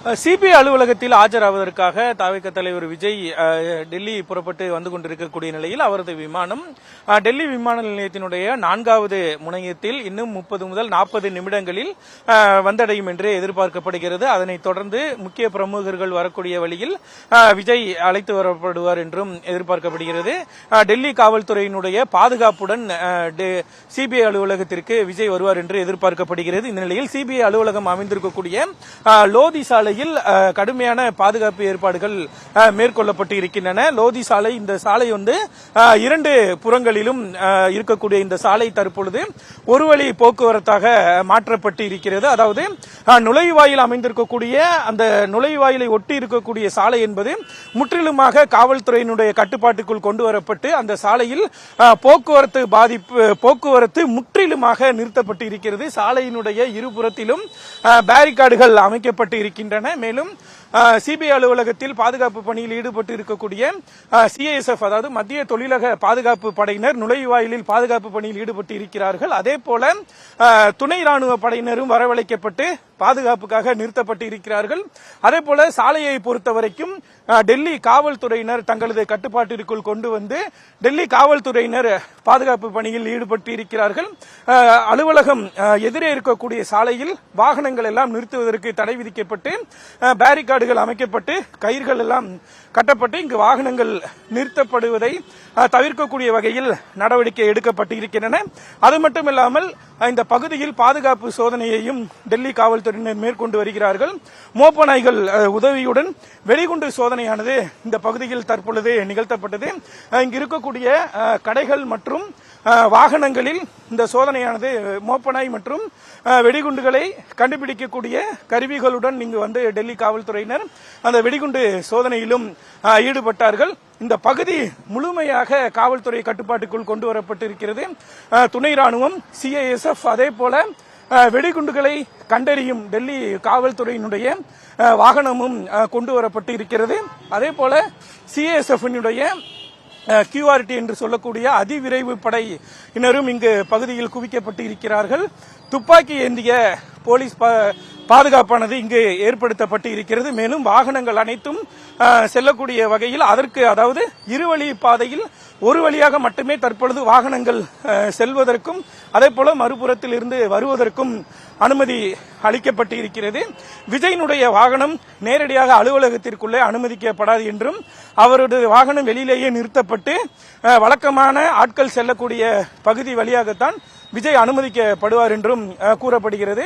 CBI அலுவலகத்தில் ஆஜராவதற்காக தவிக தலைவர் விஜய் டெல்லி புறப்பட்டு வந்து கொண்டிருக்கக்கூடிய நிலையில் அவரது விமானம் டெல்லி விமான நிலையத்தினுடைய 4வது முனையத்தில் இன்னும் 30 முதல் 40 நிமிடங்களில் வந்தடையும் என்று எதிர்பார்க்கப்படுகிறது. அதனைத் தொடர்ந்து முக்கிய பிரமுகர்கள் வரக்கூடிய வழியில் விஜய் அழைத்து வரப்படுவார் என்றும் எதிர்பார்க்கப்படுகிறது. டெல்லி காவல்துறையினுடைய பாதுகாப்புடன் சிபிஐ அலுவலகத்திற்கு விஜய் வருவார் என்று எதிர்பார்க்கப்படுகிறது. இந்த நிலையில் சிபிஐ அலுவலகம் அமைந்திருக்கக்கூடிய லோதி சாலை கடுமையான பாதுகாப்பு ஏற்பாடுகள் மேற்கொள்ளப்பட்டு இருக்கின்றன. லோதி சாலை, இந்த சாலை வந்து 2 புறங்களிலும் இருக்கக்கூடிய இந்த சாலை தற்பொழுது ஒரு வழி போக்குவரத்தாக மாற்றப்பட்டு இருக்கிறது. அதாவது நுழைவாயில் அமைந்திருக்கக்கூடிய அந்த நுழைவாயிலை ஒட்டி இருக்கக்கூடிய சாலை என்பது முற்றிலுமாக காவல்துறையினுடைய கட்டுப்பாட்டுக்குள் கொண்டு வரப்பட்டு அந்த சாலையில் போக்குவரத்து முற்றிலுமாக நிறுத்தப்பட்டு இருக்கிறது. சாலையினுடைய இருபுறத்திலும் பேரிகார்டுகள் அமைக்கப்பட்டு இருக்கின்றன. மேலும் சிபிஐ அலுவலகத்தில் பாதுகாப்பு பணியில் ஈடுபட்டு இருக்கக்கூடிய சிஐஎஸ்எஃப், அதாவது மத்திய தொழிலக பாதுகாப்பு படையினர் நுழைவாயிலில் பாதுகாப்பு பணியில் ஈடுபட்டு இருக்கிறார்கள். அதே போல துணை ராணுவ படையினரும் வரவழைக்கப்பட்டு பாதுகாப்புக்காக நிறுத்தப்பட்டு இருக்கிறார்கள். அதே போல சாலையை பொறுத்தவரைக்கும் டெல்லி காவல்துறையினர் தங்களது கட்டுப்பாட்டிற்குள் கொண்டு வந்து டெல்லி காவல்துறையினர் பாதுகாப்பு பணியில் ஈடுபட்டு இருக்கிறார்கள். அலுவலகம் எதிரே இருக்கக்கூடிய சாலையில் வாகனங்கள் எல்லாம் நிறுத்துவதற்கு தடை விதிக்கப்பட்டு பேரிகார்டுகள் அமைக்கப்பட்டு கயிர்கள் எல்லாம் கட்டப்பட்டு இங்கு வாகனங்கள் நிறுத்தப்படுவதை தவிர்க்கக்கூடிய வகையில் நடவடிக்கை எடுக்கப்பட்டு இருக்கின்றன. அது மட்டுமில்லாமல் இந்த பகுதியில் பாதுகாப்பு சோதனையையும் டெல்லி காவல்துறையினர் மேற்கொண்டு வருகிறார்கள். மோப்ப நாய்கள் உதவியுடன் வெடிகுண்டு சோதனையானது இந்த பகுதியில் தற்பொழுது நிகழ்த்தப்பட்டது. இங்கு இருக்கக்கூடிய கடைகள் மற்றும் வாகனங்களில் இந்த சோதனையானது மோப்பநாய் மற்றும் வெடிகுண்டுகளை கண்டுபிடிக்கக்கூடிய கருவிகளுடன் இங்கு வந்து டெல்லி காவல்துறையினர் அந்த வெடிகுண்டு சோதனையிலும் ஈடுபட்டார்கள். இந்த பகுதி முழுமையாக காவல்துறை கட்டுப்பாட்டுக்குள் கொண்டு வரப்பட்டிருக்கிறது. துணை ராணுவம், சிஐஎஸ்எஃப், அதே போல வெடிகுண்டுகளை கண்டறியும் டெல்லி காவல்துறையினுடைய வாகனமும் கொண்டு வரப்பட்டு இருக்கிறது. அதே போல சிஐஎஸ்எஃப் QRT என்று சொல்லக்கூடிய அதிவிரைவு படையினரும் இங்கு பகுதியில் குவிக்கப்பட்டு இருக்கிறார்கள். துப்பாக்கி ஏந்திய போலீஸ் பாதுகாப்பானது இங்கு ஏற்படுத்தப்பட்டு இருக்கிறது. மேலும் வாகனங்கள் அனைத்தும் செல்லக்கூடிய வகையில் அதற்கு, அதாவது இருவழி பாதையில் ஒரு வழியாக மட்டுமே தற்பொழுது வாகனங்கள் செல்வதற்கும் அதே போல மறுபுறத்தில் இருந்து வருவதற்கும் அனுமதி அளிக்கப்பட்டு இருக்கிறது. விஜயினுடைய வாகனம் நேரடியாக அலுவலகத்திற்குள்ளே அனுமதிக்கப்படாது என்றும் அவருடைய வாகனம் வெளியிலேயே நிறுத்தப்பட்டு வழக்கமான ஆட்கள் செல்லக்கூடிய பகுதி வழியாகத்தான் விஜய் அனுமதிக்கப்படுவார் என்றும் கூறப்படுகிறது.